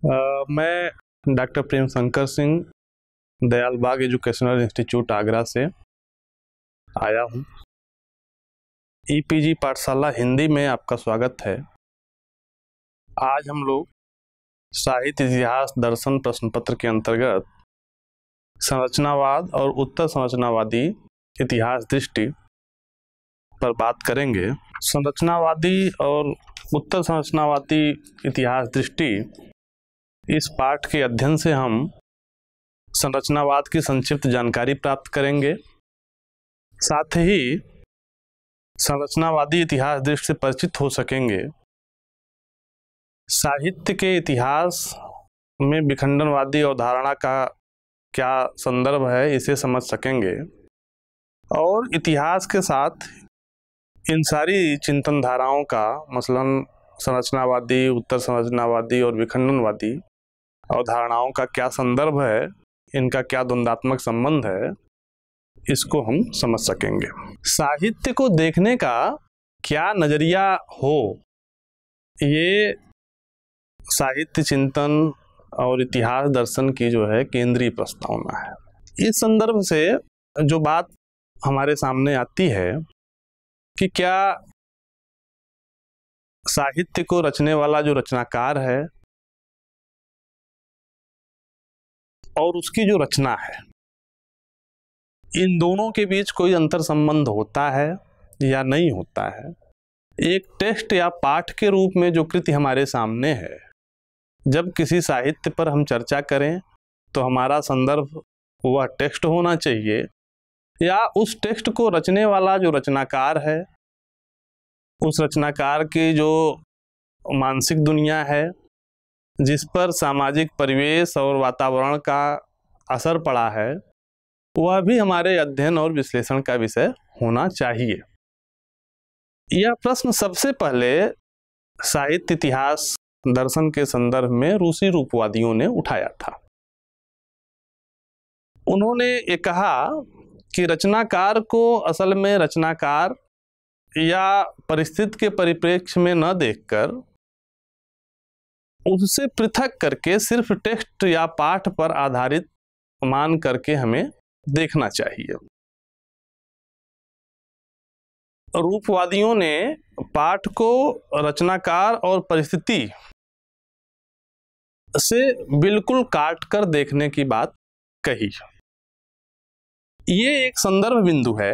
मैं डॉक्टर प्रेम शंकर सिंह दयाल बाग educational institute Agra से आया हूँ। ईपीजी पाठशाला हिंदी में आपका स्वागत है। आज हम लोग साहित्य इतिहास दर्शन प्रश्न पत्र के अंतर्गत संरचनावाद और उत्तर संरचनावादी इतिहास दृष्टि पर बात करेंगे। संरचनावादी और उत्तर संरचनावादी इतिहास दृष्टि इस पाठ के अध्ययन से हम संरचनावाद की संक्षिप्त जानकारी प्राप्त करेंगे। साथ ही संरचनावादी इतिहास दृष्टि से परिचित हो सकेंगे। साहित्य के इतिहास में विखंडनवादी अवधारणा का क्या संदर्भ है इसे समझ सकेंगे और इतिहास के साथ इन सारी चिंतन धाराओं का मसलन संरचनावादी, उत्तर संरचनावादी और विखंडनवादी अवधारणाओं का क्या संदर्भ है, इनका क्या द्वंद्वात्मक संबंध है, इसको हम समझ सकेंगे। साहित्य को देखने का क्या नजरिया हो, ये साहित्य चिंतन और इतिहास दर्शन की जो है केंद्रीय प्रस्तावना है। इस संदर्भ से जो बात हमारे सामने आती है कि क्या साहित्य को रचने वाला जो रचनाकार है और उसकी जो रचना है, इन दोनों के बीच कोई अंतर संबंध होता है या नहीं होता है। एक टेक्स्ट या पाठ के रूप में जो कृति हमारे सामने है, जब किसी साहित्य पर हम चर्चा करें तो हमारा संदर्भ वह टेक्स्ट होना चाहिए या उस टेक्स्ट को रचने वाला जो रचनाकार है, उस रचनाकार की जो मानसिक दुनिया है, जिस पर सामाजिक परिवेश और वातावरण का असर पड़ा है, वह भी हमारे अध्ययन और विश्लेषण का विषय होना चाहिए। यह प्रश्न सबसे पहले साहित्य इतिहास दर्शन के संदर्भ में रूसी रूपवादियों ने उठाया था। उन्होंने ये कहा कि रचनाकार को असल में रचनाकार या परिस्थिति के परिप्रेक्ष्य में न देखकर उससे पृथक करके सिर्फ टेक्स्ट या पाठ पर आधारित मान करके हमें देखना चाहिए। रूपवादियों ने पाठ को रचनाकार और परिस्थिति से बिल्कुल काट कर देखने की बात कही। ये एक संदर्भ बिंदु है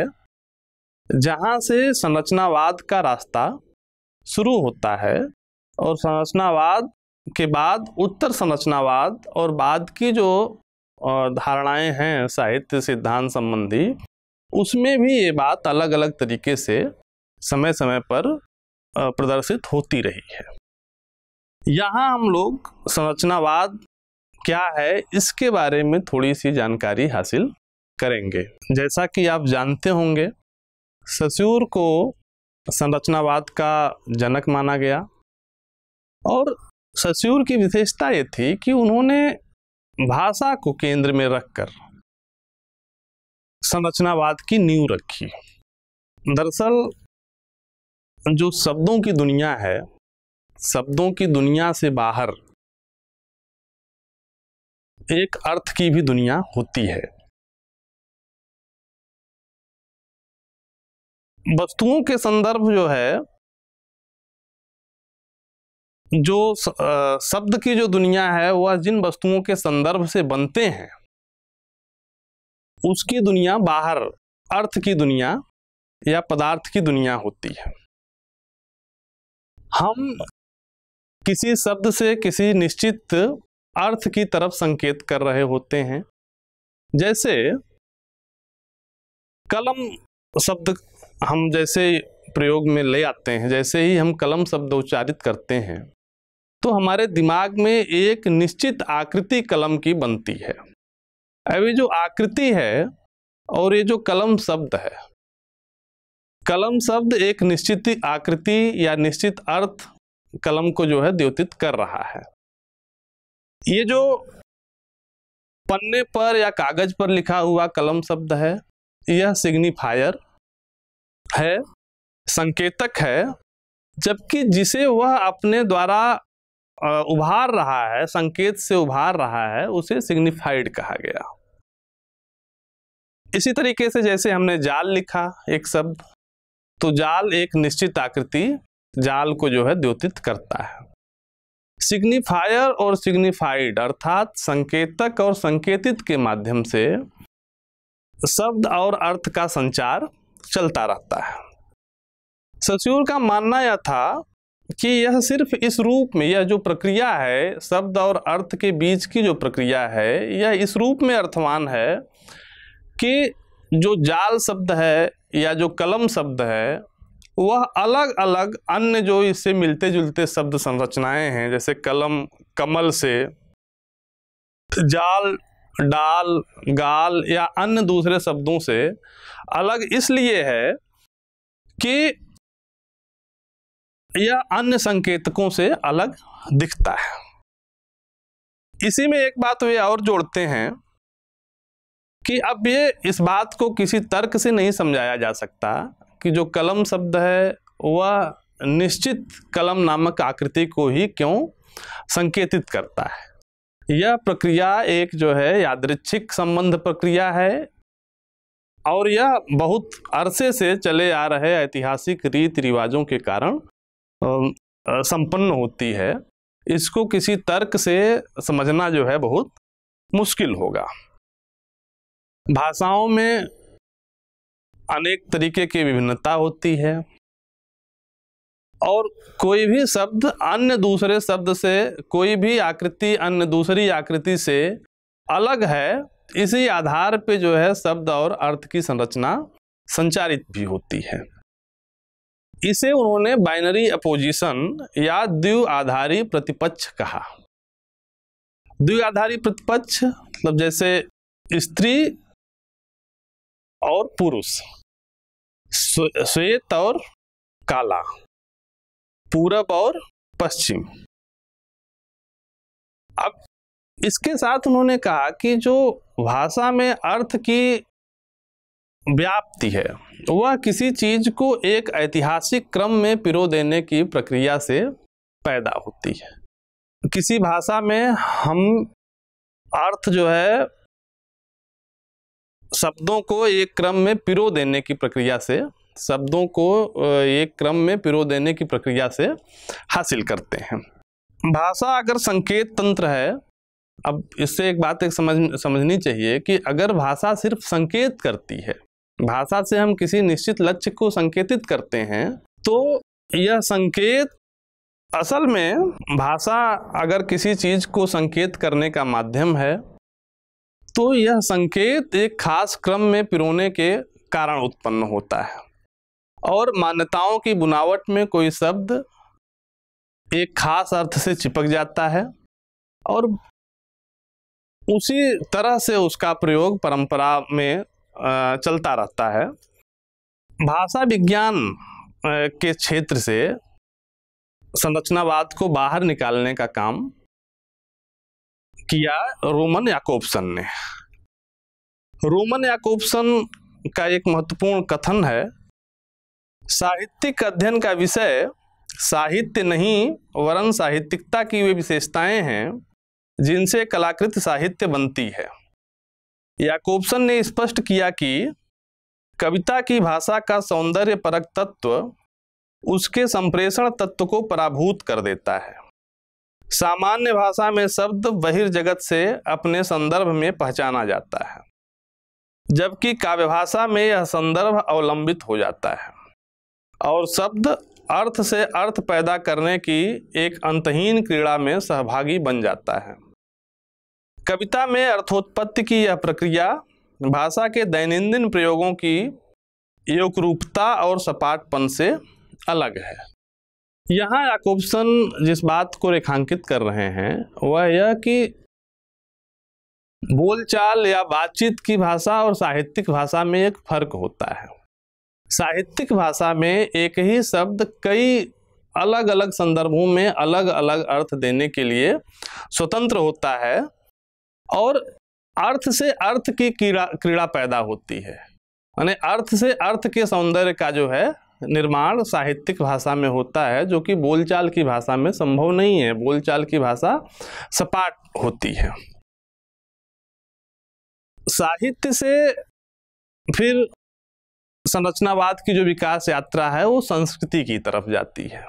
जहां से संरचनावाद का रास्ता शुरू होता है और संरचनावाद के बाद उत्तर संरचनावाद और बाद की जो धारणाएं हैं साहित्य सिद्धांत संबंधी, उसमें भी ये बात अलग अलग तरीके से समय समय पर प्रदर्शित होती रही है। यहाँ हम लोग संरचनावाद क्या है इसके बारे में थोड़ी सी जानकारी हासिल करेंगे। जैसा कि आप जानते होंगे, सस्यूर को संरचनावाद का जनक माना गया और सस्यूर की विशेषता ये थी कि उन्होंने भाषा को केंद्र में रखकर संरचनावाद की नींव रखी। दरअसल जो शब्दों की दुनिया है, शब्दों की दुनिया से बाहर एक अर्थ की भी दुनिया होती है। वस्तुओं के संदर्भ जो है, जो शब्द की जो दुनिया है वह जिन वस्तुओं के संदर्भ से बनते हैं उसकी दुनिया बाहर अर्थ की दुनिया या पदार्थ की दुनिया होती है। हम किसी शब्द से किसी निश्चित अर्थ की तरफ संकेत कर रहे होते हैं। जैसे कलम शब्द हम जैसे प्रयोग में ले आते हैं, जैसे ही हम कलम शब्द उच्चारित करते हैं तो हमारे दिमाग में एक निश्चित आकृति कलम की बनती है। अब ये जो आकृति है और ये जो कलम शब्द है, कलम शब्द एक निश्चित आकृति या निश्चित अर्थ कलम को जो है द्योतित कर रहा है। ये जो पन्ने पर या कागज पर लिखा हुआ कलम शब्द है, यह सिग्निफायर है, संकेतक है, जबकि जिसे वह अपने द्वारा उभार रहा है, संकेत से उभार रहा है, उसे सिग्निफाइड कहा गया। इसी तरीके से जैसे हमने जाल लिखा एक शब्द, तो जाल एक निश्चित आकृति जाल को जो है द्योतित करता है। सिग्निफायर और सिग्निफाइड अर्थात संकेतक और संकेतित के माध्यम से शब्द और अर्थ का संचार चलता रहता है। सस्योर का मानना यह था कि यह सिर्फ इस रूप में, यह जो प्रक्रिया है शब्द और अर्थ के बीच की जो प्रक्रिया है, यह इस रूप में अर्थवान है कि जो जाल शब्द है या जो कलम शब्द है वह अलग अलग अन्य जो इससे मिलते जुलते शब्द संरचनाएं हैं, जैसे कलम कमल से, जाल डाल गाल या अन्य दूसरे शब्दों से अलग इसलिए है कि यह अन्य संकेतकों से अलग दिखता है। इसी में एक बात वे और जोड़ते हैं कि अब ये इस बात को किसी तर्क से नहीं समझाया जा सकता कि जो कलम शब्द है वह निश्चित कलम नामक आकृति को ही क्यों संकेतित करता है। यह प्रक्रिया एक जो है यादृच्छिक संबंध प्रक्रिया है और यह बहुत अरसे से चले आ रहे ऐतिहासिक रीति रिवाजों के कारण संपन्न होती है। इसको किसी तर्क से समझना जो है बहुत मुश्किल होगा। भाषाओं में अनेक तरीके की विभिन्नता होती है और कोई भी शब्द अन्य दूसरे शब्द से, कोई भी आकृति अन्य दूसरी आकृति से अलग है, इसी आधार पे जो है शब्द और अर्थ की संरचना संचारित भी होती है। इसे उन्होंने बाइनरी अपोजिशन या द्विआधारी प्रतिपक्ष कहा। द्विआधारी प्रतिपक्ष मतलब जैसे स्त्री और पुरुष, श्वेत और काला, पूरब और पश्चिम। अब इसके साथ उन्होंने कहा कि जो भाषा में अर्थ की व्याप्ति है वह किसी चीज को एक ऐतिहासिक क्रम में पिरो देने की प्रक्रिया से पैदा होती है। किसी भाषा में हम अर्थ जो है शब्दों को एक क्रम में पिरो देने की प्रक्रिया से, शब्दों को एक क्रम में पिरो देने की प्रक्रिया से हासिल करते हैं। भाषा अगर संकेत तंत्र है, अब इससे एक बात समझनी चाहिए कि अगर भाषा सिर्फ संकेत करती है, भाषा से हम किसी निश्चित लक्ष्य को संकेतित करते हैं, तो यह संकेत असल में भाषा अगर किसी चीज को संकेत करने का माध्यम है तो यह संकेत एक खास क्रम में पिरोने के कारण उत्पन्न होता है और मान्यताओं की बुनावट में कोई शब्द एक खास अर्थ से चिपक जाता है और उसी तरह से उसका प्रयोग परंपरा में चलता रहता है। भाषा विज्ञान के क्षेत्र से संरचनावाद को बाहर निकालने का काम किया रोमन याकोब्सन ने। रोमन याकोब्सन का एक महत्वपूर्ण कथन है, साहित्यिक अध्ययन का विषय साहित्य नहीं वरन साहित्यिकता की वे विशेषताएं हैं जिनसे कलाकृत साहित्य बनती है। याकोब्सन ने स्पष्ट किया कि कविता की भाषा का सौंदर्य परक तत्व उसके संप्रेषण तत्व को पराभूत कर देता है। सामान्य भाषा में शब्द बहिर्जगत से अपने संदर्भ में पहचाना जाता है, जबकि काव्य भाषा में यह संदर्भ अवलंबित हो जाता है और शब्द अर्थ से अर्थ पैदा करने की एक अंतहीन क्रीड़ा में सहभागी बन जाता है। कविता में अर्थोत्पत्ति की यह प्रक्रिया भाषा के दैनंदिन प्रयोगों की योगरूपता और सपाटपन से अलग है। यहाँ याकोब्सन जिस बात को रेखांकित कर रहे हैं वह यह कि बोलचाल या बातचीत की भाषा और साहित्यिक भाषा में एक फर्क होता है। साहित्यिक भाषा में एक ही शब्द कई अलग अलग संदर्भों में अलग अलग अर्थ देने के लिए स्वतंत्र होता है और अर्थ से अर्थ की क्रीड़ा पैदा होती है, यानी अर्थ से अर्थ के सौंदर्य का जो है निर्माण साहित्यिक भाषा में होता है, जो कि बोलचाल की भाषा में संभव नहीं है। बोलचाल की भाषा सपाट होती है। साहित्य से फिर संरचनावाद की जो विकास यात्रा है वो संस्कृति की तरफ जाती है।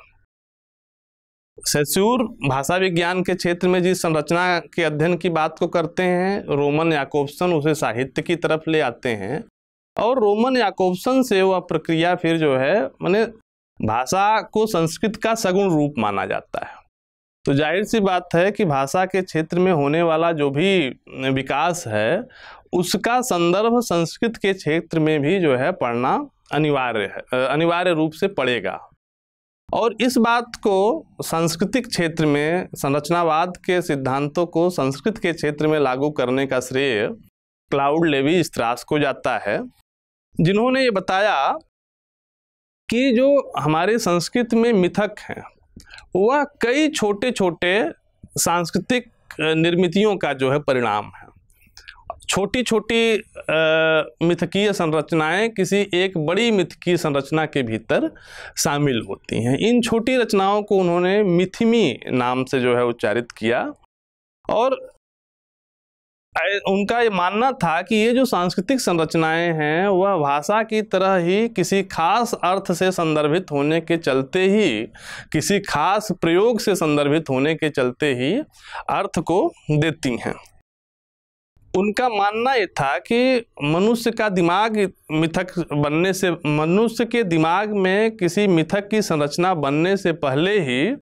सेस्यूर भाषा विज्ञान के क्षेत्र में जिस संरचना के अध्ययन की बात को करते हैं, रोमन याकोब्सन उसे साहित्य की तरफ ले आते हैं, और रोमन याकोब्सन से वह प्रक्रिया फिर जो है माने भाषा को संस्कृत का सगुण रूप माना जाता है। तो जाहिर सी बात है कि भाषा के क्षेत्र में होने वाला जो भी विकास है उसका संदर्भ संस्कृत के क्षेत्र में भी जो है पढ़ना अनिवार्य है, अनिवार्य रूप से पड़ेगा। और इस बात को सांस्कृतिक क्षेत्र में संरचनावाद के सिद्धांतों को संस्कृत के क्षेत्र में लागू करने का श्रेय क्लाउड लेवी स्ट्रास को जाता है, जिन्होंने ये बताया कि जो हमारे संस्कृत में मिथक हैं वह कई छोटे छोटे सांस्कृतिक निर्मितियों का जो है परिणाम है। छोटी छोटी मिथकीय संरचनाएं किसी एक बड़ी मिथकीय संरचना के भीतर शामिल होती हैं। इन छोटी रचनाओं को उन्होंने मिथिमी नाम से जो है उच्चारित किया, और उनका ये मानना था कि ये जो सांस्कृतिक संरचनाएं हैं वह भाषा की तरह ही किसी खास अर्थ से संदर्भित होने के चलते ही, किसी खास प्रयोग से संदर्भित होने के चलते ही अर्थ को देती हैं। उनका मानना ये था कि मनुष्य का दिमाग मिथक बनने से, मनुष्य के दिमाग में किसी मिथक की संरचना बनने से पहले ही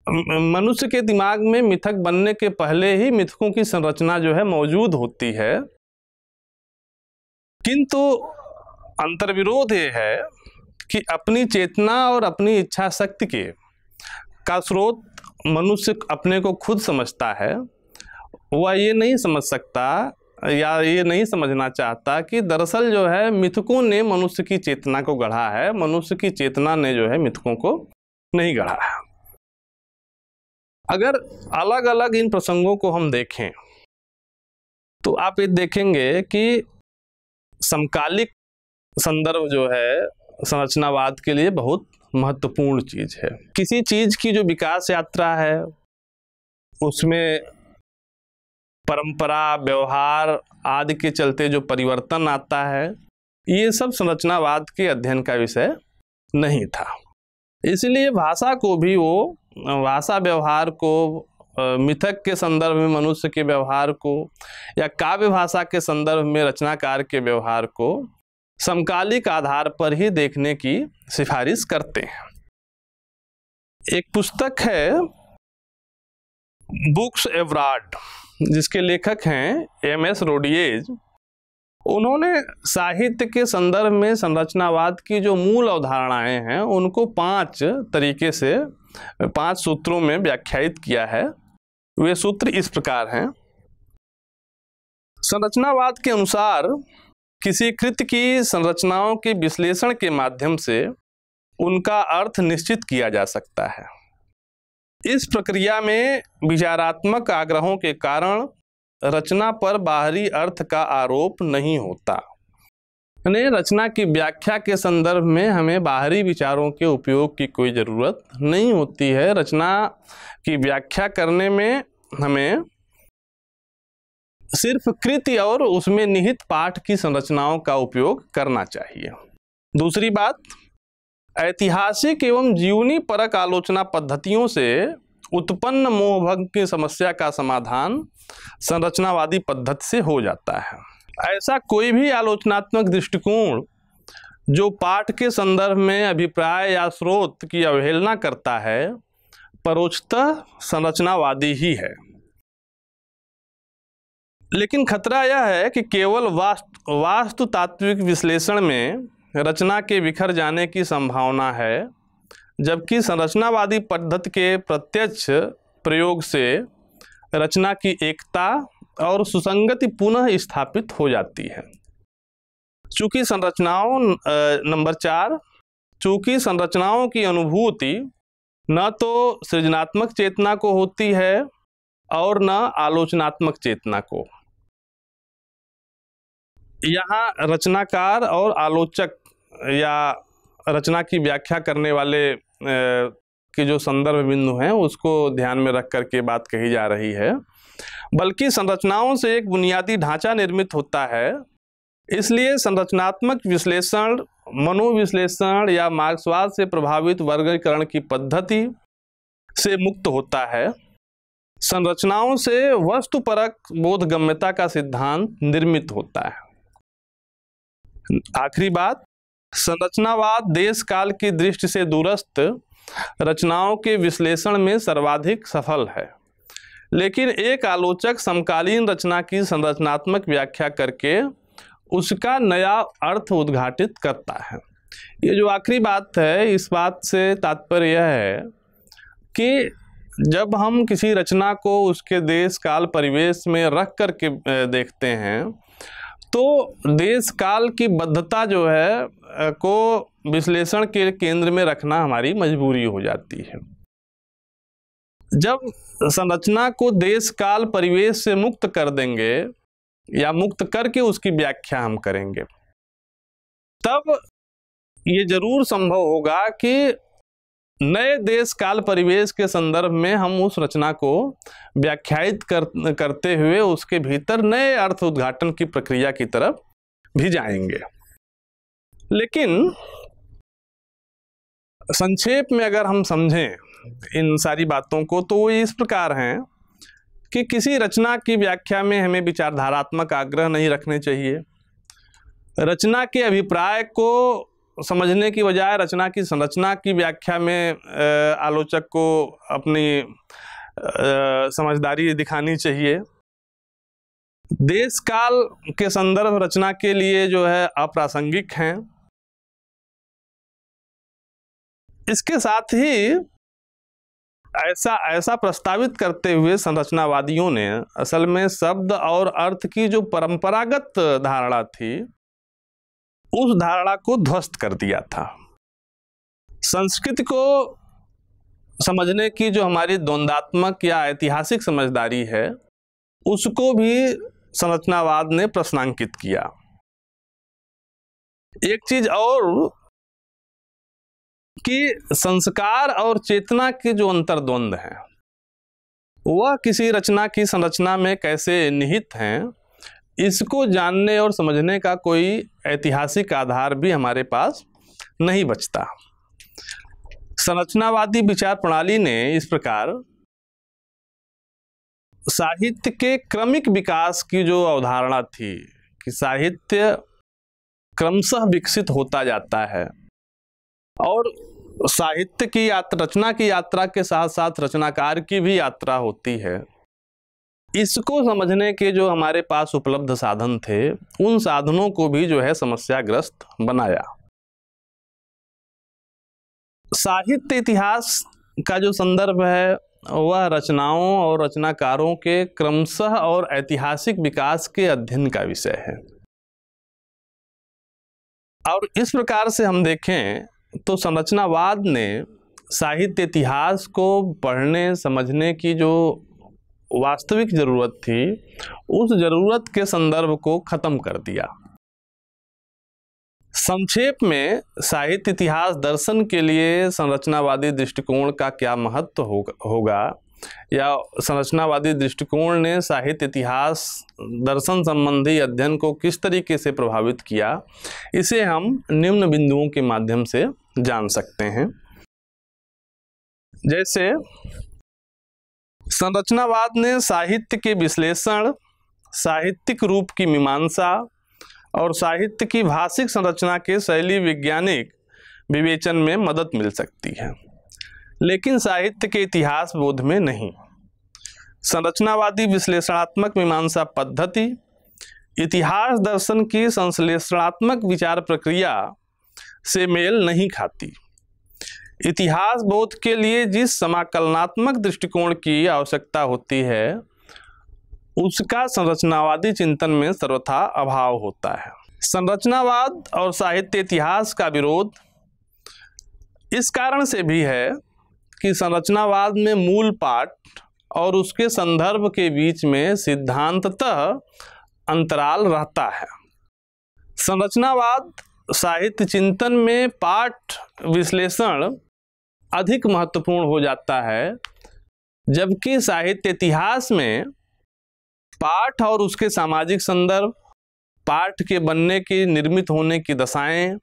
मनुष्य के दिमाग में मिथक बनने के पहले ही मिथकों की संरचना जो है मौजूद होती है, किंतु अंतर्विरोध ये है कि अपनी चेतना और अपनी इच्छा शक्ति का स्रोत मनुष्य अपने को खुद समझता है। वह ये नहीं समझ सकता या ये नहीं समझना चाहता कि दरअसल जो है मिथकों ने मनुष्य की चेतना को गढ़ा है, मनुष्य की चेतना ने जो है मिथकों को नहीं गढ़ा है। अगर अलग अलग इन प्रसंगों को हम देखें तो आप ये देखेंगे कि समकालिक संदर्भ जो है संरचनावाद के लिए बहुत महत्वपूर्ण चीज है। किसी चीज की जो विकास यात्रा है उसमें परंपरा, व्यवहार आदि के चलते जो परिवर्तन आता है, ये सब संरचनावाद के अध्ययन का विषय नहीं था। इसलिए भाषा को भी वो भाषा व्यवहार को, मिथक के संदर्भ में मनुष्य के व्यवहार को या काव्य भाषा के संदर्भ में रचनाकार के व्यवहार को समकालिक आधार पर ही देखने की सिफारिश करते हैं। एक पुस्तक है बुक्स एब्रॉड, जिसके लेखक हैं एम.एस. रोडियेज। उन्होंने साहित्य के संदर्भ में संरचनावाद की जो मूल अवधारणाएं हैं उनको 5 तरीके से 5 सूत्रों में व्याख्यायित किया है। वे सूत्र इस प्रकार हैं। संरचनावाद के अनुसार किसी कृत्य की संरचनाओं के विश्लेषण के माध्यम से उनका अर्थ निश्चित किया जा सकता है। इस प्रक्रिया में विचारात्मक आग्रहों के कारण रचना पर बाहरी अर्थ का आरोप नहीं होता। यानी रचना की व्याख्या के संदर्भ में हमें बाहरी विचारों के उपयोग की कोई ज़रूरत नहीं होती है। रचना की व्याख्या करने में हमें सिर्फ कृति और उसमें निहित पाठ की संरचनाओं का उपयोग करना चाहिए। दूसरी बात, ऐतिहासिक एवं जीवनी परक आलोचना पद्धतियों से उत्पन्न मोहभंग की समस्या का समाधान संरचनावादी पद्धति से हो जाता है। ऐसा कोई भी आलोचनात्मक दृष्टिकोण जो पाठ के संदर्भ में अभिप्राय या स्रोत की अवहेलना करता है, परोक्षतः संरचनावादी ही है। लेकिन खतरा यह है कि केवल वास्तु तात्विक विश्लेषण में रचना के बिखर जाने की संभावना है, जबकि संरचनावादी पद्धति के प्रत्यक्ष प्रयोग से रचना की एकता और सुसंगति पुनः स्थापित हो जाती है। चूंकि नंबर 4, चूंकि संरचनाओं की अनुभूति न तो सृजनात्मक चेतना को होती है और न आलोचनात्मक चेतना को। यहाँ रचनाकार और आलोचक या रचना की व्याख्या करने वाले की जो संदर्भ बिंदु हैं उसको ध्यान में रख करके बात कही जा रही है, बल्कि संरचनाओं से एक बुनियादी ढांचा निर्मित होता है। इसलिए संरचनात्मक विश्लेषण मनोविश्लेषण या मार्क्सवाद से प्रभावित वर्गीकरण की पद्धति से मुक्त होता है। संरचनाओं से वस्तुपरक बोधगम्यता का सिद्धांत निर्मित होता है। आखिरी बात, संरचनावाद देश काल की दृष्टि से दूरस्थ रचनाओं के विश्लेषण में सर्वाधिक सफल है, लेकिन एक आलोचक समकालीन रचना की संरचनात्मक व्याख्या करके उसका नया अर्थ उद्घाटित करता है। ये जो आखिरी बात है, इस बात से तात्पर्य यह है कि जब हम किसी रचना को उसके देश काल परिवेश में रख करके देखते हैं तो देश काल की बद्धता जो है को विश्लेषण के केंद्र में रखना हमारी मजबूरी हो जाती है। जब संरचना को देश काल परिवेश से मुक्त कर देंगे या मुक्त करके उसकी व्याख्या हम करेंगे, तब ये जरूर संभव होगा कि नए देश काल परिवेश के संदर्भ में हम उस रचना को व्याख्यायित करते हुए उसके भीतर नए अर्थ उद्घाटन की प्रक्रिया की तरफ भी जाएंगे। लेकिन संक्षेप में अगर हम समझें इन सारी बातों को तो वो इस प्रकार हैं कि किसी रचना की व्याख्या में हमें विचारधारात्मक आग्रह नहीं रखने चाहिए। रचना के अभिप्राय को समझने की बजाय रचना की संरचना की व्याख्या में आलोचक को अपनी समझदारी दिखानी चाहिए। देश काल के संदर्भ रचना के लिए जो है अप्रासंगिक हैं। इसके साथ ही ऐसा प्रस्तावित करते हुए संरचनावादियों ने असल में शब्द और अर्थ की जो परंपरागत धारणा थी उस धारणा को ध्वस्त कर दिया था। संस्कृति को समझने की जो हमारी द्वंद्वात्मक या ऐतिहासिक समझदारी है उसको भी संरचनावाद ने प्रश्नांकित किया। एक चीज और कि संस्कार और चेतना के जो अंतर्द्वंद हैं वह किसी रचना की संरचना में कैसे निहित हैं, इसको जानने और समझने का कोई ऐतिहासिक आधार भी हमारे पास नहीं बचता। संरचनावादी विचार प्रणाली ने इस प्रकार साहित्य के क्रमिक विकास की जो अवधारणा थी कि साहित्य क्रमशः विकसित होता जाता है और साहित्य की रचना की यात्रा के साथ साथ रचनाकार की भी यात्रा होती है, इसको समझने के जो हमारे पास उपलब्ध साधन थे उन साधनों को भी जो है समस्याग्रस्त बनाया। साहित्य इतिहास का जो संदर्भ है वह रचनाओं और रचनाकारों के क्रमशः और ऐतिहासिक विकास के अध्ययन का विषय है। और इस प्रकार से हम देखें तो संरचनावाद ने साहित्य इतिहास को पढ़ने समझने की जो वास्तविक जरूरत थी उस जरूरत के संदर्भ को खत्म कर दिया। संक्षेप में साहित्य इतिहास दर्शन के लिए संरचनावादी दृष्टिकोण का क्या महत्व होगा या संरचनावादी दृष्टिकोण ने साहित्य इतिहास दर्शन संबंधी अध्ययन को किस तरीके से प्रभावित किया, इसे हम निम्न बिंदुओं के माध्यम से जान सकते हैं। जैसे संरचनावाद ने साहित्य के विश्लेषण, साहित्यिक रूप की मीमांसा और साहित्य की भाषिक संरचना के शैली वैज्ञानिक विवेचन में मदद मिल सकती है, लेकिन साहित्य के इतिहास बोध में नहीं। संरचनावादी विश्लेषणात्मक मीमांसा पद्धति इतिहास दर्शन की संश्लेषणात्मक विचार प्रक्रिया से मेल नहीं खाती। इतिहास बोध के लिए जिस समाकलनात्मक दृष्टिकोण की आवश्यकता होती है उसका संरचनावादी चिंतन में सर्वथा अभाव होता है। संरचनावाद और साहित्य इतिहास का विरोध इस कारण से भी है कि संरचनावाद में मूल पाठ और उसके संदर्भ के बीच में सिद्धांततः अंतराल रहता है। संरचनावाद साहित्य चिंतन में पाठ विश्लेषण अधिक महत्वपूर्ण हो जाता है, जबकि साहित्य इतिहास में पाठ और उसके सामाजिक संदर्भ, पाठ के बनने की, निर्मित होने की दशाएं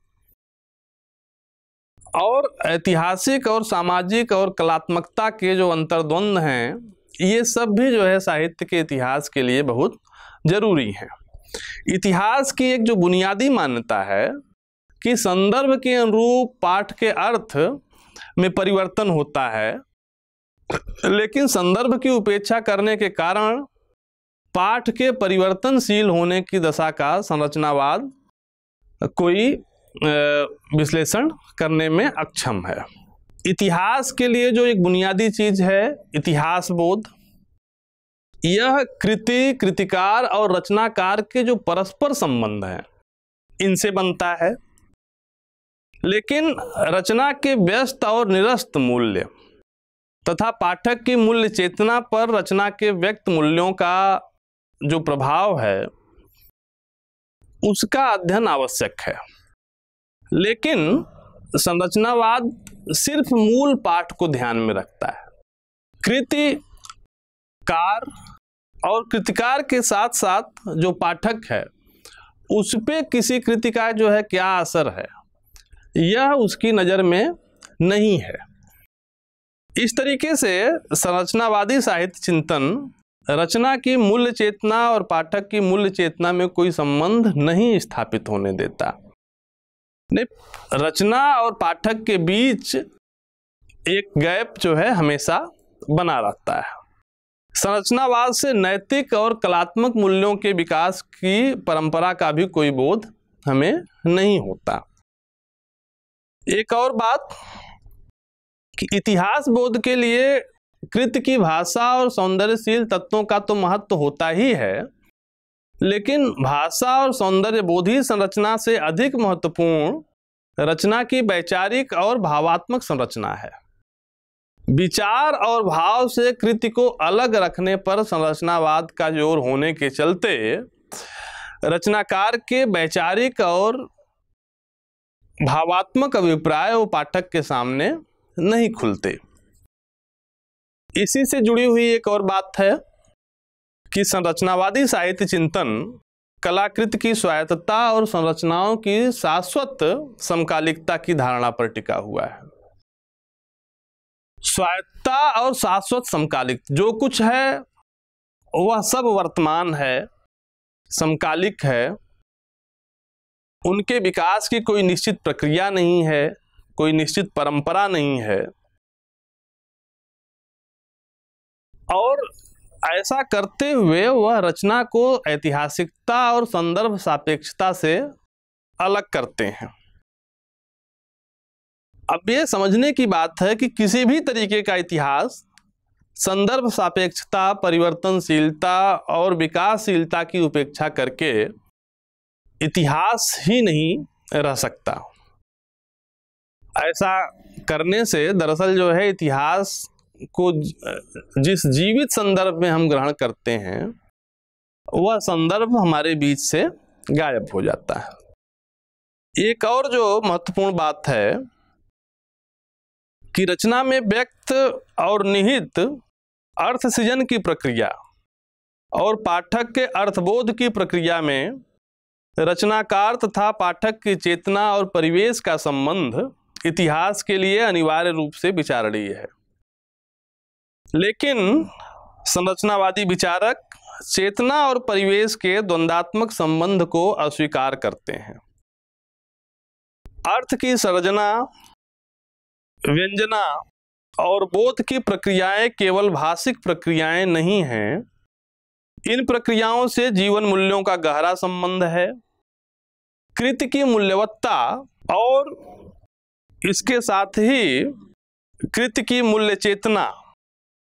और ऐतिहासिक और सामाजिक और कलात्मकता के जो अंतर्द्वंद हैं, ये सब भी जो है साहित्य के इतिहास के लिए बहुत जरूरी हैं। इतिहास की एक जो बुनियादी मान्यता है कि संदर्भ के अनुरूप पाठ के अर्थ में परिवर्तन होता है, लेकिन संदर्भ की उपेक्षा करने के कारण पाठ के परिवर्तनशील होने की दशा का संरचनावाद कोई विश्लेषण करने में अक्षम है। इतिहास के लिए जो एक बुनियादी चीज है इतिहास बोध, यह कृति, कृतिकार और रचनाकार के जो परस्पर संबंध हैं इनसे बनता है। लेकिन रचना के व्यस्त और निरस्त मूल्य तथा पाठक की मूल्य चेतना पर रचना के व्यक्त मूल्यों का जो प्रभाव है उसका अध्ययन आवश्यक है। लेकिन संरचनावाद सिर्फ मूल पाठ को ध्यान में रखता है। कृतिकार और कृतिकार के साथ साथ जो पाठक है उस पे किसी कृति का जो है क्या असर है, यह उसकी नज़र में नहीं है। इस तरीके से संरचनावादी साहित्य चिंतन रचना की मूल्य चेतना और पाठक की मूल्य चेतना में कोई संबंध नहीं स्थापित होने देता। नहीं, रचना और पाठक के बीच एक गैप जो है हमेशा बना रहता है। संरचनावाद से नैतिक और कलात्मक मूल्यों के विकास की परंपरा का भी कोई बोध हमें नहीं होता। एक और बात कि इतिहास बोध के लिए कृति की भाषा और सौंदर्यशील तत्वों का तो महत्व होता ही है, लेकिन भाषा और सौंदर्य बोधी संरचना से अधिक महत्वपूर्ण रचना की वैचारिक और भावात्मक संरचना है। विचार और भाव से कृति को अलग रखने पर संरचनावाद का जोर होने के चलते रचनाकार के वैचारिक और भावात्मक अभिप्राय वो पाठक के सामने नहीं खुलते। इसी से जुड़ी हुई एक और बात है कि संरचनावादी साहित्य चिंतन कलाकृति की स्वायत्तता और संरचनाओं की शाश्वत समकालिकता की धारणा पर टिका हुआ है। स्वायत्तता और शाश्वत समकालिक जो कुछ है वह सब वर्तमान है, समकालिक है, उनके विकास की कोई निश्चित प्रक्रिया नहीं है, कोई निश्चित परंपरा नहीं है। और ऐसा करते हुए वह रचना को ऐतिहासिकता और संदर्भ सापेक्षता से अलग करते हैं। अब ये समझने की बात है कि किसी भी तरीके का इतिहास संदर्भ सापेक्षता, परिवर्तनशीलता और विकासशीलता की उपेक्षा करके इतिहास ही नहीं रह सकता। ऐसा करने से दरअसल जो है इतिहास को जिस जीवित संदर्भ में हम ग्रहण करते हैं वह संदर्भ हमारे बीच से गायब हो जाता है। एक और जो महत्वपूर्ण बात है कि रचना में व्यक्त और निहित अर्थ सृजन की प्रक्रिया और पाठक के अर्थबोध की प्रक्रिया में रचनाकार तथा पाठक की चेतना और परिवेश का संबंध इतिहास के लिए अनिवार्य रूप से विचारणीय है। लेकिन संरचनावादी विचारक चेतना और परिवेश के द्वंद्वात्मक संबंध को अस्वीकार करते हैं। अर्थ की सर्जना, व्यंजना और बोध की प्रक्रियाएं केवल भाषिक प्रक्रियाएं नहीं हैं। इन प्रक्रियाओं से जीवन मूल्यों का गहरा संबंध है। कृति की मूल्यवत्ता और इसके साथ ही कृति की मूल्य चेतना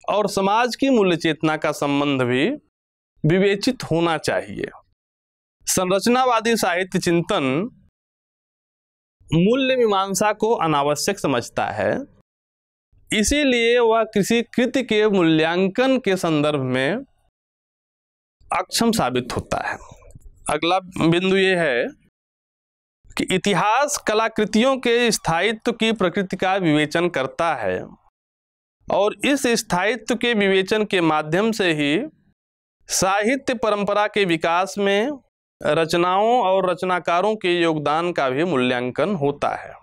और समाज की मूल्य चेतना का संबंध भी विवेचित होना चाहिए। संरचनावादी साहित्य चिंतन मूल्य मीमांसा को अनावश्यक समझता है, इसीलिए वह किसी कृति के मूल्यांकन के संदर्भ में अक्षम साबित होता है। अगला बिंदु ये है कि इतिहास कलाकृतियों के स्थायित्व की प्रकृति का विवेचन करता है और इस स्थायित्व के विवेचन के माध्यम से ही साहित्य परंपरा के विकास में रचनाओं और रचनाकारों के योगदान का भी मूल्यांकन होता है।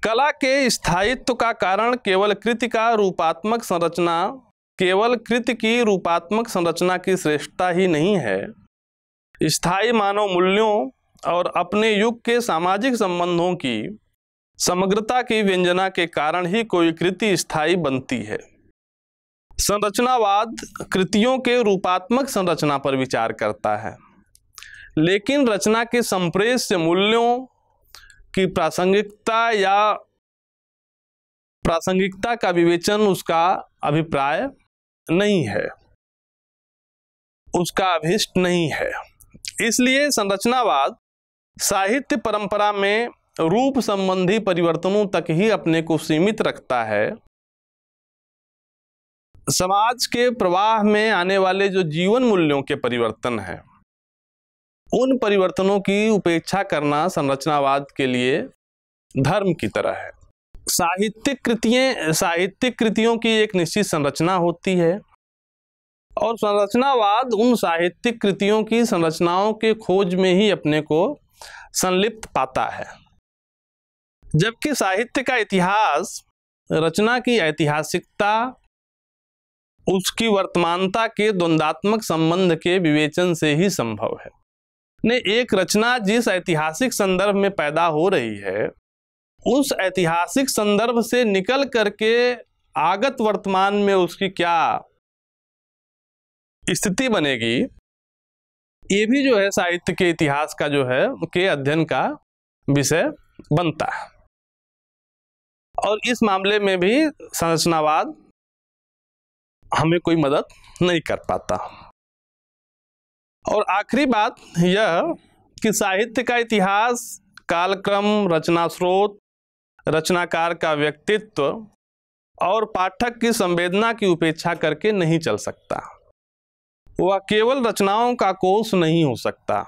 कला के स्थायित्व का कारण केवल कृति की रूपात्मक संरचना की श्रेष्ठता ही नहीं है। स्थायी मानव मूल्यों और अपने युग के सामाजिक संबंधों की समग्रता की व्यंजना के कारण ही कोई कृति स्थायी बनती है। संरचनावाद कृतियों के रूपात्मक संरचना पर विचार करता है, लेकिन रचना के संप्रेष्य मूल्यों की प्रासंगिकता का विवेचन उसका अभिप्राय नहीं है, उसका अभिष्ट नहीं है। इसलिए संरचनावाद साहित्य परंपरा में रूप संबंधी परिवर्तनों तक ही अपने को सीमित रखता है। समाज के प्रवाह में आने वाले जो जीवन मूल्यों के परिवर्तन हैं, उन परिवर्तनों की उपेक्षा करना संरचनावाद के लिए धर्म की तरह है। साहित्यिक कृतियों की एक निश्चित संरचना होती है और संरचनावाद उन साहित्यिक कृतियों की संरचनाओं के खोज में ही अपने को संलिप्त पाता है, जबकि साहित्य का इतिहास रचना की ऐतिहासिकता, उसकी वर्तमानता के द्वंद्वात्मक संबंध के विवेचन से ही संभव है। एक रचना जिस ऐतिहासिक संदर्भ में पैदा हो रही है, उस ऐतिहासिक संदर्भ से निकल करके आगत वर्तमान में उसकी क्या स्थिति बनेगी, ये भी जो है साहित्य के इतिहास का जो है के अध्ययन का विषय बनता है। और इस मामले में भी संरचनावाद हमें कोई मदद नहीं कर पाता। और आखिरी बात यह कि साहित्य का इतिहास कालक्रम, रचना स्रोत, रचनाकार का व्यक्तित्व और पाठक की संवेदना की उपेक्षा करके नहीं चल सकता। वह केवल रचनाओं का कोष नहीं हो सकता।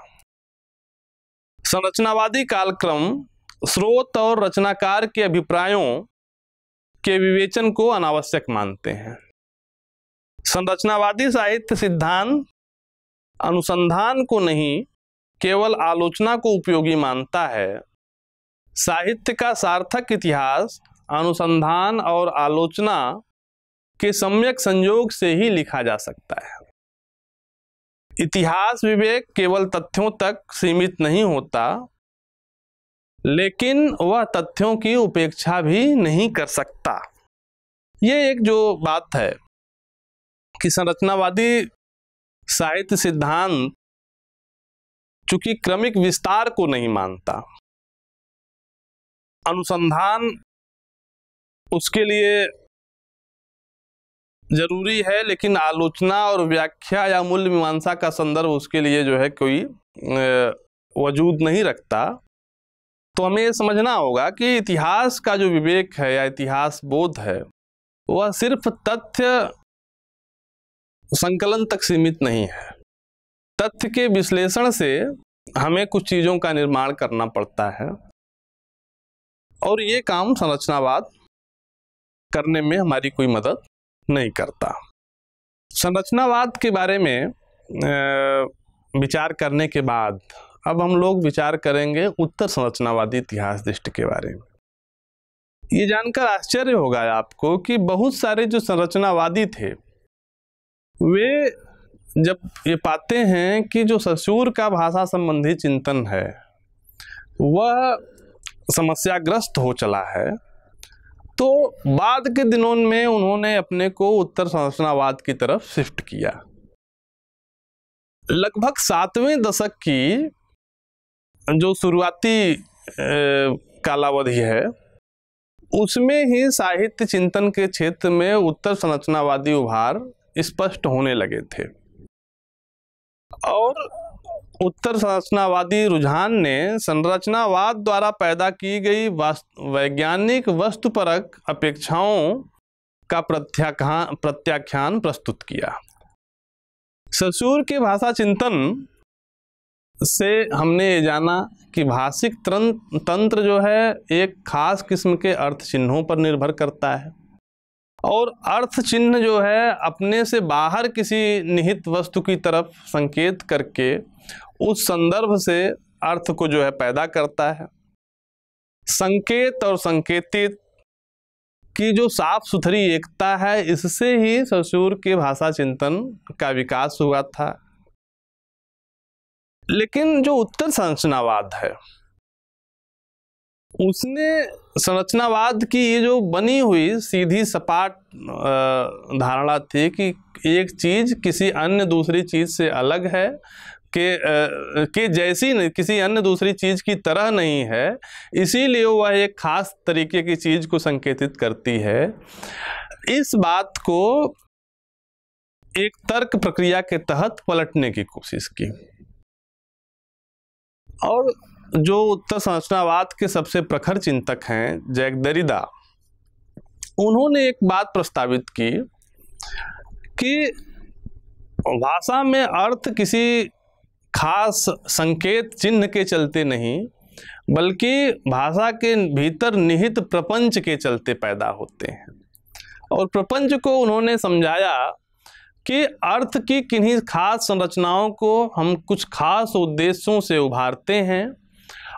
संरचनावादी कालक्रम, स्रोत और रचनाकार के अभिप्रायों के विवेचन को अनावश्यक मानते हैं। संरचनावादी साहित्य सिद्धांत अनुसंधान को नहीं, केवल आलोचना को उपयोगी मानता है। साहित्य का सार्थक इतिहास अनुसंधान और आलोचना के सम्यक संयोग से ही लिखा जा सकता है। इतिहास विवेक केवल तथ्यों तक सीमित नहीं होता, लेकिन वह तथ्यों की उपेक्षा भी नहीं कर सकता। ये एक जो बात है कि संरचनावादी साहित्य सिद्धांत चूंकि क्रमिक विस्तार को नहीं मानता, अनुसंधान उसके लिए जरूरी है, लेकिन आलोचना और व्याख्या या मूल्य मीमांसा का संदर्भ उसके लिए जो है कोई वजूद नहीं रखता। तो हमें ये समझना होगा कि इतिहास का जो विवेक है या इतिहास बोध है, वह सिर्फ तथ्य संकलन तक सीमित नहीं है। तथ्य के विश्लेषण से हमें कुछ चीज़ों का निर्माण करना पड़ता है और ये काम संरचनावाद करने में हमारी कोई मदद नहीं करता। संरचनावाद के बारे में विचार करने के बाद अब हम लोग विचार करेंगे उत्तर संरचनावादी इतिहास दृष्टि के बारे में। ये जानकर आश्चर्य होगा आपको कि बहुत सारे जो संरचनावादी थे, वे जब ये पाते हैं कि जो ससूर का भाषा संबंधी चिंतन है वह समस्याग्रस्त हो चला है, तो बाद के दिनों में उन्होंने अपने को उत्तर संरचनावाद की तरफ शिफ्ट किया। लगभग 7वें दशक की जो शुरुआती कालावधि है, उसमें ही साहित्य चिंतन के क्षेत्र में उत्तर संरचनावादी उभार स्पष्ट होने लगे थे और उत्तर संरचनावादी रुझान ने संरचनावाद द्वारा पैदा की गई वैज्ञानिक वस्तुपरक अपेक्षाओं का प्रत्याख्यान प्रस्तुत किया। ससूर के भाषा चिंतन से हमने ये जाना कि भाषिक तंत्र जो है एक खास किस्म के अर्थ चिन्हों पर निर्भर करता है, और अर्थ चिन्ह जो है अपने से बाहर किसी निहित वस्तु की तरफ संकेत करके उस संदर्भ से अर्थ को जो है पैदा करता है। संकेत और संकेतित की जो साफ सुथरी एकता है, इससे ही saussure के भाषा चिंतन का विकास हुआ था। लेकिन जो उत्तर संरचनावाद है, उसने संरचनावाद की ये जो बनी हुई सीधी सपाट धारणा थी कि एक चीज किसी अन्य दूसरी चीज से अलग है, कि जैसी नहीं, किसी अन्य दूसरी चीज की तरह नहीं है, इसीलिए वह एक खास तरीके की चीज को संकेतित करती है। इस बात को एक तर्क प्रक्रिया के तहत पलटने की कोशिश की, और जो उत्तर संरचनावाद के सबसे प्रखर चिंतक हैं जैक देरिदा, उन्होंने एक बात प्रस्तावित की कि भाषा में अर्थ किसी खास संकेत चिन्ह के चलते नहीं, बल्कि भाषा के भीतर निहित प्रपंच के चलते पैदा होते हैं। और प्रपंच को उन्होंने समझाया कि अर्थ की किन्हीं खास संरचनाओं को हम कुछ खास उद्देश्यों से उभारते हैं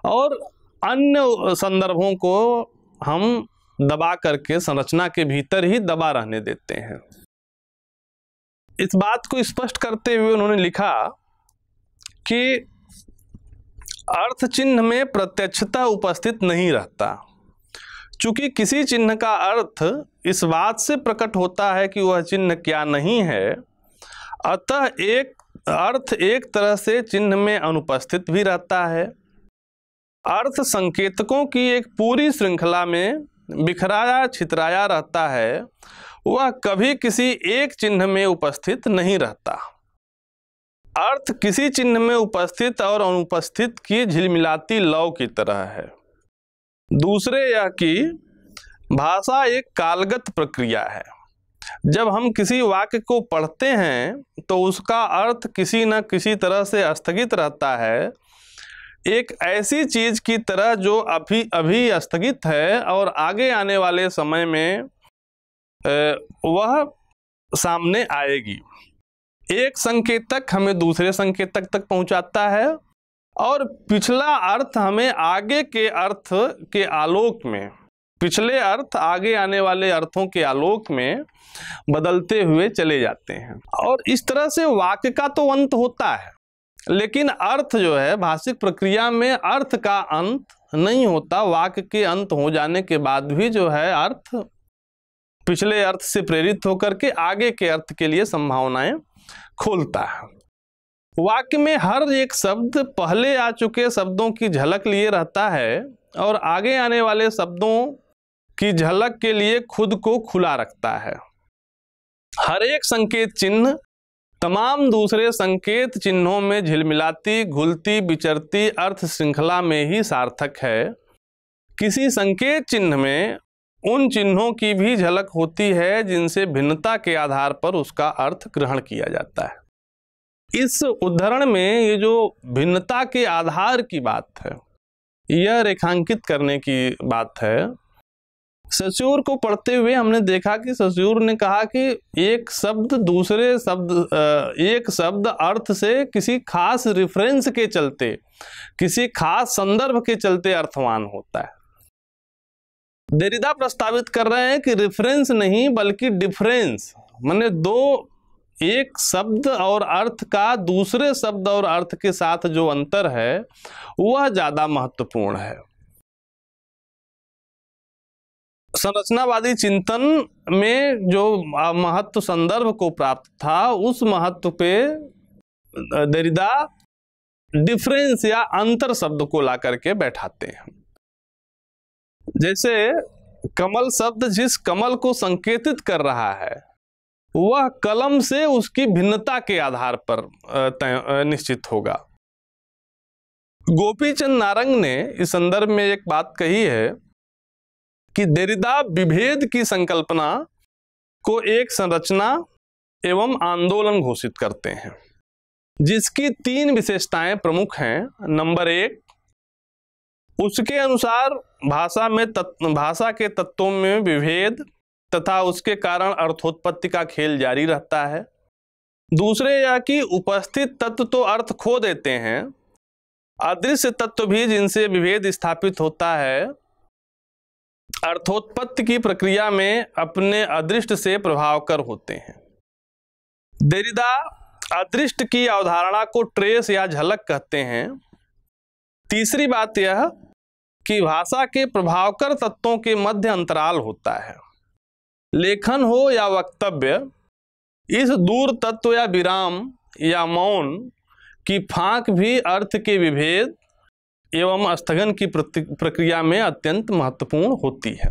और अन्य संदर्भों को हम दबा करके संरचना के भीतर ही दबा रहने देते हैं। इस बात को स्पष्ट करते हुए उन्होंने लिखा कि अर्थ चिन्ह में प्रत्यक्षता उपस्थित नहीं रहता, चूंकि किसी चिन्ह का अर्थ इस बात से प्रकट होता है कि वह चिन्ह क्या नहीं है, अतः एक अर्थ एक तरह से चिन्ह में अनुपस्थित भी रहता है। अर्थ संकेतकों की एक पूरी श्रृंखला में बिखराया छितराया रहता है, वह कभी किसी एक चिन्ह में उपस्थित नहीं रहता। अर्थ किसी चिन्ह में उपस्थित और अनुपस्थित की झिलमिलाती लौ की तरह है। दूसरे यह कि भाषा एक कालगत प्रक्रिया है। जब हम किसी वाक्य को पढ़ते हैं तो उसका अर्थ किसी न किसी तरह से स्थगित रहता है, एक ऐसी चीज की तरह जो अभी अभी स्थगित है और आगे आने वाले समय में वह सामने आएगी। एक संकेतक हमें दूसरे संकेतक तक पहुंचाता है और पिछला अर्थ हमें आगे के अर्थ के आलोक में, पिछले अर्थ आगे आने वाले अर्थों के आलोक में बदलते हुए चले जाते हैं। और इस तरह से वाक्य का तो अंत होता है, लेकिन अर्थ जो है भाषिक प्रक्रिया में अर्थ का अंत नहीं होता। वाक्य के अंत हो जाने के बाद भी जो है अर्थ पिछले अर्थ से प्रेरित होकर के आगे के अर्थ के लिए संभावनाएं खोलता है। वाक्य में हर एक शब्द पहले आ चुके शब्दों की झलक लिए रहता है और आगे आने वाले शब्दों की झलक के लिए खुद को खुला रखता है। हर एक संकेत चिन्ह तमाम दूसरे संकेत चिन्हों में झिलमिलाती घुलती विचरती अर्थ श्रृंखला में ही सार्थक है। किसी संकेत चिन्ह में उन चिन्हों की भी झलक होती है जिनसे भिन्नता के आधार पर उसका अर्थ ग्रहण किया जाता है। इस उदाहरण में ये जो भिन्नता के आधार की बात है, यह रेखांकित करने की बात है। saussure को पढ़ते हुए हमने देखा कि saussure ने कहा कि एक शब्द दूसरे शब्द, एक शब्द अर्थ से किसी खास रिफरेंस के चलते, किसी खास संदर्भ के चलते अर्थवान होता है। देरिदा प्रस्तावित कर रहे हैं कि रिफरेंस नहीं बल्कि डिफरेंस, माने दो, एक शब्द और अर्थ का दूसरे शब्द और अर्थ के साथ जो अंतर है वह ज्यादा महत्वपूर्ण है। संरचनावादी चिंतन में जो महत्व संदर्भ को प्राप्त था, उस महत्व पे देरिदा डिफरेंस या अंतर शब्द को ला करके बैठाते हैं। जैसे कमल शब्द जिस कमल को संकेतित कर रहा है वह कलम से उसकी भिन्नता के आधार पर निश्चित होगा। गोपीचंद नारंग ने इस संदर्भ में एक बात कही है कि देरिदा विभेद की संकल्पना को एक संरचना एवं आंदोलन घोषित करते हैं। जिसकी 3 विशेषताएं प्रमुख हैं। नंबर 1, उसके अनुसार भाषा के तत्वों में विभेद तथा उसके कारण अर्थोत्पत्ति का खेल जारी रहता है। दूसरे, यह कि उपस्थित तत्व तो अर्थ खो देते हैं, अदृश्य तत्व भी जिनसे विभेद स्थापित होता है अर्थोत्पत्ति की प्रक्रिया में अपने अदृष्ट से प्रभावकर होते हैं। देरिदा अदृष्ट की अवधारणा को ट्रेस या झलक कहते हैं। तीसरी बात यह कि भाषा के प्रभावकर तत्वों के मध्य अंतराल होता है। लेखन हो या वक्तव्य, इस दूर तत्व या विराम या मौन की फांक भी अर्थ के विभेद एवं स्थगन की प्रक्रिया में अत्यंत महत्वपूर्ण होती है।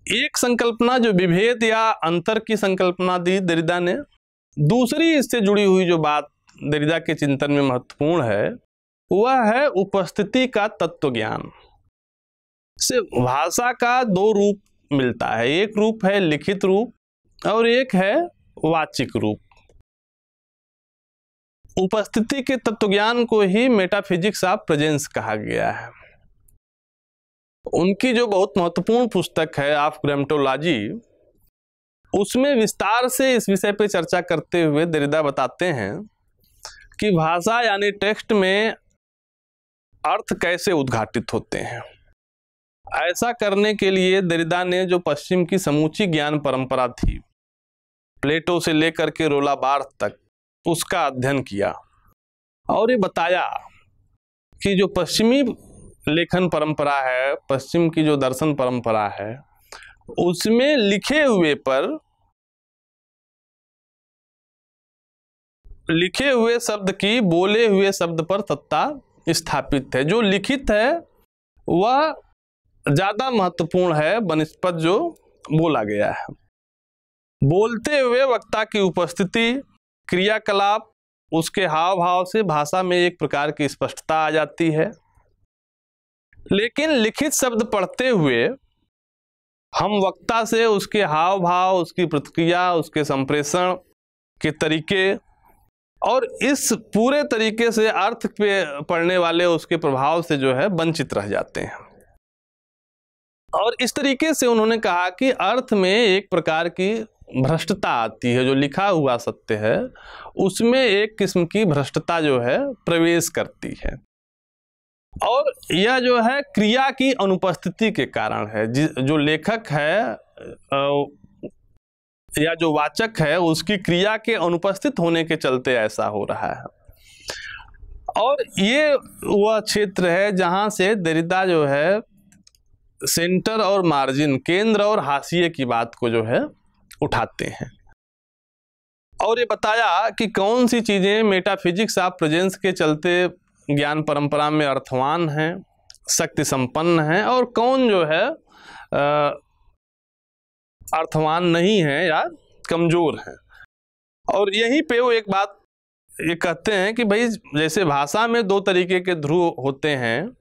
एक संकल्पना जो विभेद या अंतर की संकल्पना दी देरिदा ने। दूसरी इससे जुड़ी हुई जो बात देरिदा के चिंतन में महत्वपूर्ण है वह है उपस्थिति का तत्व ज्ञान। से भाषा का 2 रूप मिलता है, एक रूप है लिखित रूप और एक है वाचिक रूप। उपस्थिति के तत्वज्ञान को ही मेटाफिजिक्स ऑफ प्रेजेंस कहा गया है। उनकी जो बहुत महत्वपूर्ण पुस्तक है ऑफ ग्रामेटोलॉजी, उसमें विस्तार से इस विषय पे चर्चा करते हुए देरिदा बताते हैं कि भाषा यानी टेक्स्ट में अर्थ कैसे उद्घाटित होते हैं। ऐसा करने के लिए देरिदा ने जो पश्चिम की समूची ज्ञान परंपरा थी, प्लेटो से लेकर के रोला बार्थ तक, उसका अध्ययन किया और ये बताया कि जो पश्चिमी लेखन परंपरा है, पश्चिम की जो दर्शन परंपरा है, उसमें लिखे हुए शब्द की बोले हुए शब्द पर सत्ता स्थापित है। जो लिखित है वह ज्यादा महत्वपूर्ण है बनिस्पत जो बोला गया है। बोलते हुए वक्ता की उपस्थिति, क्रियाकलाप, उसके हाव भाव से भाषा में एक प्रकार की स्पष्टता आ जाती है। लेकिन लिखित शब्द पढ़ते हुए हम वक्ता से उसके हाव भाव, उसकी प्रतिक्रिया, उसके संप्रेषण के तरीके और इस पूरे तरीके से अर्थ पे पढ़ने वाले उसके प्रभाव से जो है वंचित रह जाते हैं। और इस तरीके से उन्होंने कहा कि अर्थ में एक प्रकार की भ्रष्टता आती है। जो लिखा हुआ सत्य है उसमें एक किस्म की भ्रष्टता जो है प्रवेश करती है और यह जो है क्रिया की अनुपस्थिति के कारण है। जो लेखक है या जो वाचक है उसकी क्रिया के अनुपस्थित होने के चलते ऐसा हो रहा है। और ये वह क्षेत्र है जहां से देरिदा जो है सेंटर और मार्जिन, केंद्र और हाशिए की बात को जो है उठाते हैं और ये बताया कि कौन सी चीजें मेटाफिजिक्स ऑफ प्रेजेंस के चलते ज्ञान परंपरा में अर्थवान हैं, शक्ति संपन्न हैं और कौन जो है अर्थवान नहीं है या कमजोर है। और यहीं पे वो एक बात ये कहते हैं कि भाई जैसे भाषा में 2 तरीके के ध्रुव होते हैं,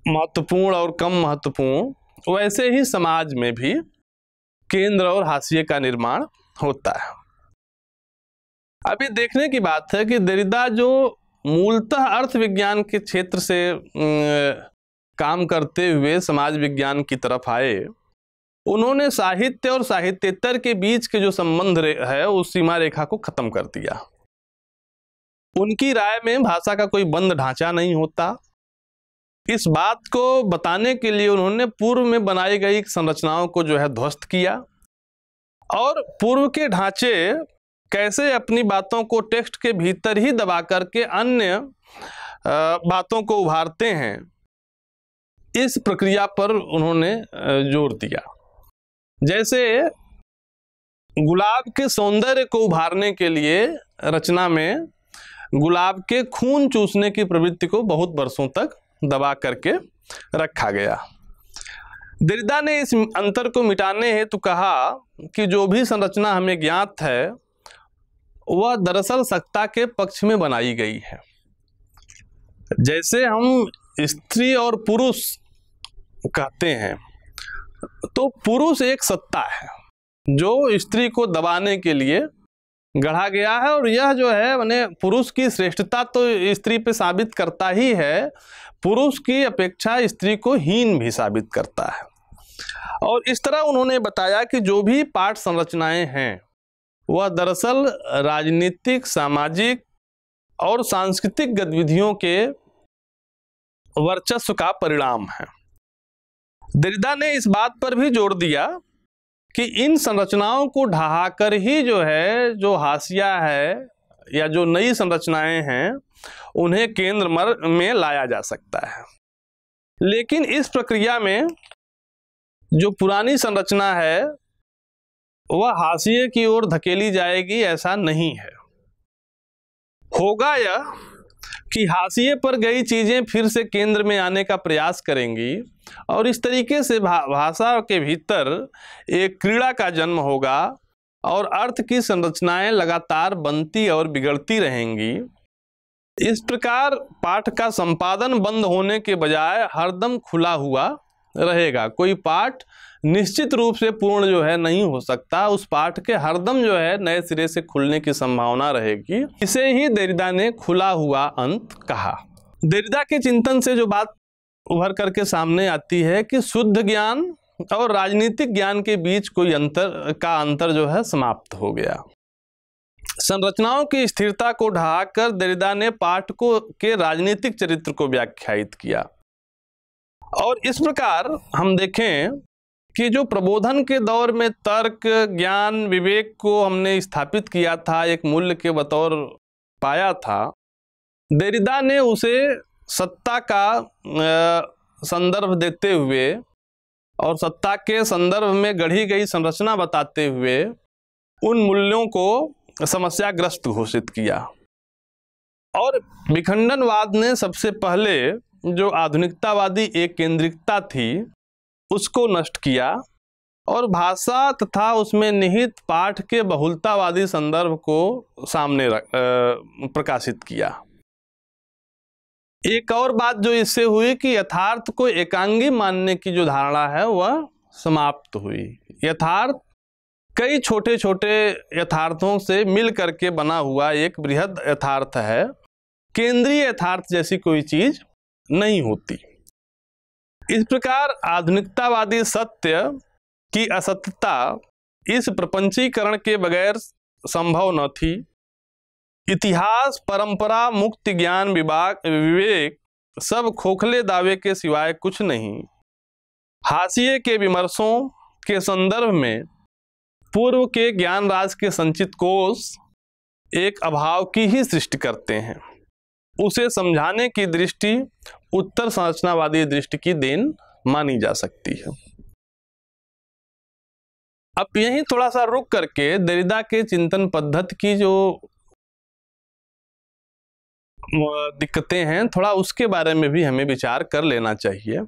महत्वपूर्ण और कम महत्वपूर्ण, वैसे ही समाज में भी केंद्र और हाशिए का निर्माण होता है। अभी देखने की बात है कि देरिदा जो मूलतः अर्थ विज्ञान के क्षेत्र से काम करते हुए समाज विज्ञान की तरफ आए, उन्होंने साहित्य और साहित्येतर के बीच के जो संबंध है उस सीमा रेखा को खत्म कर दिया। उनकी राय में भाषा का कोई बंद ढांचा नहीं होता। इस बात को बताने के लिए उन्होंने पूर्व में बनाई गई संरचनाओं को जो है ध्वस्त किया और पूर्व के ढांचे कैसे अपनी बातों को टेक्स्ट के भीतर ही दबा करके अन्य बातों को उभारते हैं, इस प्रक्रिया पर उन्होंने जोर दिया। जैसे गुलाब के सौंदर्य को उभारने के लिए रचना में गुलाब के खून चूसने की प्रवृत्ति को बहुत वर्षों तक दबा करके रखा गया। देरिदा ने इस अंतर को मिटाने हेतु कहा कि जो भी संरचना हमें ज्ञात है वह दरअसल सत्ता के पक्ष में बनाई गई है। जैसे हम स्त्री और पुरुष कहते हैं तो पुरुष एक सत्ता है जो स्त्री को दबाने के लिए गढ़ा गया है। और यह जो है माने पुरुष की श्रेष्ठता तो स्त्री पे साबित करता ही है, पुरुष की अपेक्षा स्त्री को हीन भी साबित करता है। और इस तरह उन्होंने बताया कि जो भी पाठ संरचनाएं हैं वह दरअसल राजनीतिक, सामाजिक और सांस्कृतिक गतिविधियों के वर्चस्व का परिणाम है। देरिदा ने इस बात पर भी जोर दिया कि इन संरचनाओं को ढहाकर ही जो है, जो हाशिया है या जो नई संरचनाएं हैं उन्हें केंद्र में लाया जा सकता है। लेकिन इस प्रक्रिया में जो पुरानी संरचना है वह हाशिए की ओर धकेली जाएगी, ऐसा नहीं है। होगा यह कि हाशिए पर गई चीजें फिर से केंद्र में आने का प्रयास करेंगी और इस तरीके से भाषा के भीतर एक क्रीड़ा का जन्म होगा और अर्थ की संरचनाएं लगातार बनती और बिगड़ती रहेंगी। इस प्रकार पाठ का संपादन बंद होने के बजाय हरदम खुला हुआ रहेगा। कोई पाठ निश्चित रूप से पूर्ण जो है नहीं हो सकता, उस पाठ के हरदम जो है नए सिरे से खुलने की संभावना रहेगी। इसे ही देरिदा ने खुला हुआ अंत कहा। देरिदा के चिंतन से जो बात उभर करके सामने आती है कि शुद्ध ज्ञान और राजनीतिक ज्ञान के बीच कोई अंतर जो है समाप्त हो गया। संरचनाओं की स्थिरता को ढहाकर देरिदा ने पाठकों के राजनीतिक चरित्र को व्याख्यायित किया। और इस प्रकार हम देखें कि जो प्रबोधन के दौर में तर्क, ज्ञान, विवेक को हमने स्थापित किया था, एक मूल्य के बतौर पाया था, देरिदा ने उसे सत्ता का संदर्भ देते हुए और सत्ता के संदर्भ में गढ़ी गई संरचना बताते हुए उन मूल्यों को समस्याग्रस्त घोषित किया। और विखंडनवाद ने सबसे पहले जो आधुनिकतावादी एक केंद्रिकता थी उसको नष्ट किया और भाषा तथा उसमें निहित पाठ के बहुलतावादी संदर्भ को सामने प्रकाशित किया। एक और बात जो इससे हुई कि यथार्थ को एकांगी मानने की जो धारणा है वह समाप्त हुई। यथार्थ कई छोटे छोटे यथार्थों से मिल करके बना हुआ एक बृहद यथार्थ है, केंद्रीय यथार्थ जैसी कोई चीज नहीं होती। इस प्रकार आधुनिकतावादी सत्य की असत्यता इस प्रपंचीकरण के बगैर संभव न थी। इतिहास, परंपरा, मुक्ति, ज्ञान, विवेक सब खोखले दावे के सिवाय कुछ नहीं। हाशिए के विमर्शों के संदर्भ में पूर्व के ज्ञान राज के संचित कोष एक अभाव की ही सृष्टि करते हैं। उसे समझाने की दृष्टि उत्तर संरचनावादी दृष्टि की देन मानी जा सकती है। अब यहीं थोड़ा सा रुक करके देरिदा के चिंतन पद्धति की जो दिक्कतें हैं थोड़ा उसके बारे में भी हमें विचार कर लेना चाहिए।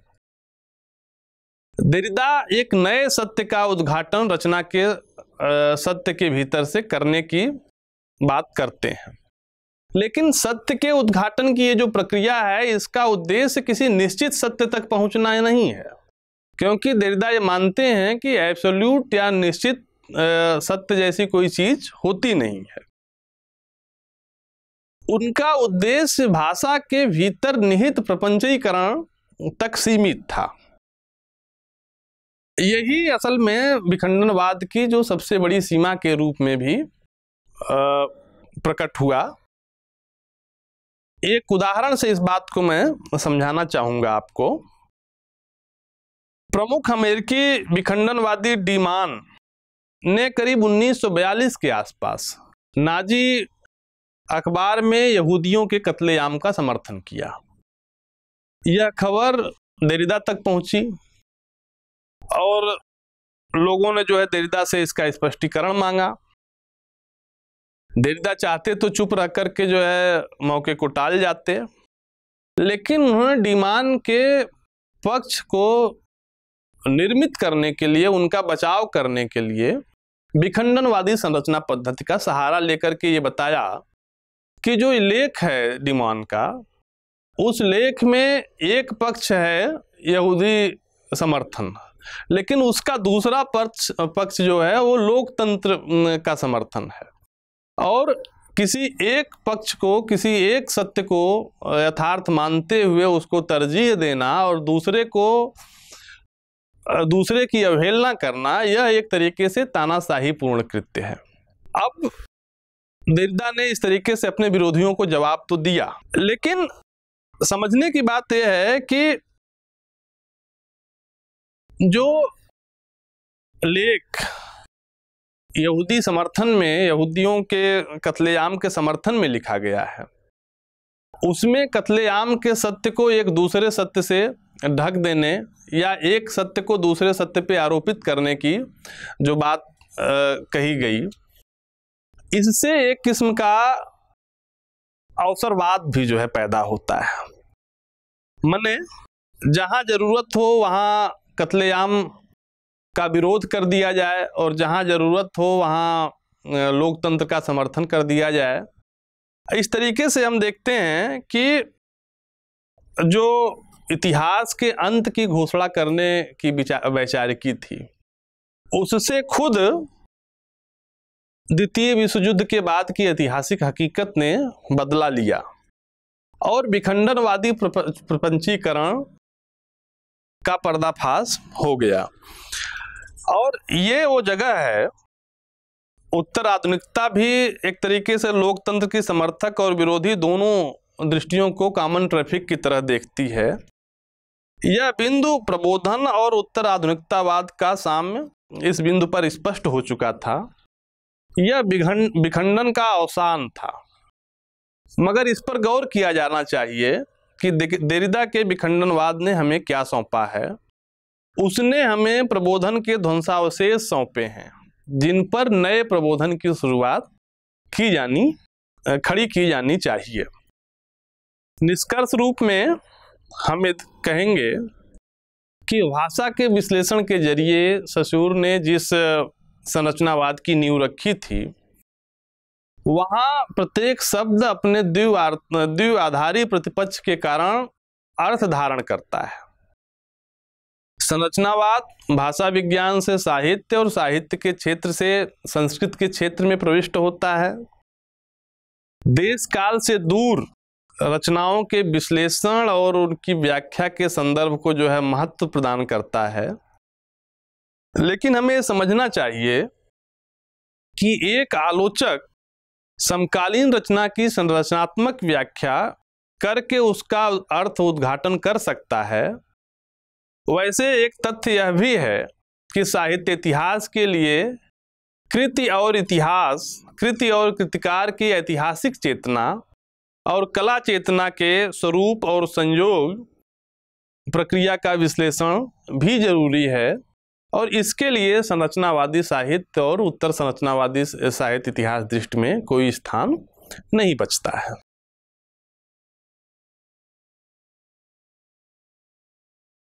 देरिदा एक नए सत्य का उद्घाटन रचना के सत्य के भीतर से करने की बात करते हैं, लेकिन सत्य के उद्घाटन की ये जो प्रक्रिया है इसका उद्देश्य किसी निश्चित सत्य तक पहुंचना नहीं है, क्योंकि देरिदा ये मानते हैं कि एब्सोल्यूट या निश्चित सत्य जैसी कोई चीज होती नहीं है। उनका उद्देश्य भाषा के भीतर निहित प्रपंचीकरण तक सीमित था। यही असल में विखंडनवाद की जो सबसे बड़ी सीमा के रूप में भी प्रकट हुआ। एक उदाहरण से इस बात को मैं समझाना चाहूंगा आपको। प्रमुख अमेरिकी विखंडनवादी डी मान ने करीब 1942 के आसपास नाजी अखबार में यहूदियों के कत्लेआम का समर्थन किया। यह खबर देरिदा तक पहुंची और लोगों ने जो है देरिदा से इसका स्पष्टीकरण मांगा। देरिदा चाहते तो चुप रह करके जो है मौके को टाल जाते, लेकिन उन्होंने डी मान के पक्ष को निर्मित करने के लिए, उनका बचाव करने के लिए विखंडनवादी संरचना पद्धति का सहारा लेकर के ये बताया कि जो लेख है डी मान का, उस लेख में एक पक्ष है यहूदी समर्थन, लेकिन उसका दूसरा पक्ष जो है वो लोकतंत्र का समर्थन है। और किसी एक पक्ष को, किसी एक सत्य को यथार्थ मानते हुए उसको तरजीह देना और दूसरे की अवहेलना करना, यह एक तरीके से तानाशाही पूर्ण कृत्य है। अब देरिडा ने इस तरीके से अपने विरोधियों को जवाब तो दिया, लेकिन समझने की बात यह है कि जो लेख यहूदी समर्थन में, यहूदियों के कत्लेआम के समर्थन में लिखा गया है, उसमें कत्लेआम के सत्य को एक दूसरे सत्य से ढक देने या एक सत्य को दूसरे सत्य पे आरोपित करने की जो बात कही गई, इससे एक किस्म का अवसरवाद भी जो है पैदा होता है। माने जहां जरूरत हो वहां कत्लेआम का विरोध कर दिया जाए और जहां जरूरत हो वहां लोकतंत्र का समर्थन कर दिया जाए। इस तरीके से हम देखते हैं कि जो इतिहास के अंत की घोषणा करने की वैचारिकी थी, उससे खुद द्वितीय विश्व युद्ध के बाद की ऐतिहासिक हकीकत ने बदला लिया और विखंडनवादी प्रपंचीकरण का पर्दाफाश हो गया। और ये वो जगह है, उत्तर आधुनिकता भी एक तरीके से लोकतंत्र की समर्थक और विरोधी दोनों दृष्टियों को कॉमन ट्रैफिक की तरह देखती है। यह बिंदु प्रबोधन और उत्तर आधुनिकतावाद का साम्य इस बिंदु पर स्पष्ट हो चुका था। यह विखंडन का अवसान था, मगर इस पर गौर किया जाना चाहिए कि देरिडा के विखंडनवाद ने हमें क्या सौंपा है। उसने हमें प्रबोधन के ध्वंसावशेष सौंपे हैं, जिन पर नए प्रबोधन की शुरुआत खड़ी की जानी चाहिए। निष्कर्ष रूप में हम कहेंगे कि भाषा के विश्लेषण के जरिए ससूर ने जिस संरचनावाद की नींव रखी थी, वहां प्रत्येक शब्द अपने द्विआधारी प्रतिपक्ष के कारण अर्थ धारण करता है। संरचनावाद भाषा विज्ञान से साहित्य और साहित्य के क्षेत्र से संस्कृत के क्षेत्र में प्रविष्ट होता है। देश काल से दूर रचनाओं के विश्लेषण और उनकी व्याख्या के संदर्भ को जो है महत्व प्रदान करता है। लेकिन हमें समझना चाहिए कि एक आलोचक समकालीन रचना की संरचनात्मक व्याख्या करके उसका अर्थ उद्घाटन कर सकता है। वैसे एक तथ्य यह भी है कि साहित्य इतिहास के लिए कृति और कृतिकार की ऐतिहासिक चेतना और कला चेतना के स्वरूप और संयोग प्रक्रिया का विश्लेषण भी जरूरी है, और इसके लिए संरचनावादी साहित्य और उत्तर संरचनावादी साहित्य इतिहास दृष्टि में कोई स्थान नहीं बचता है।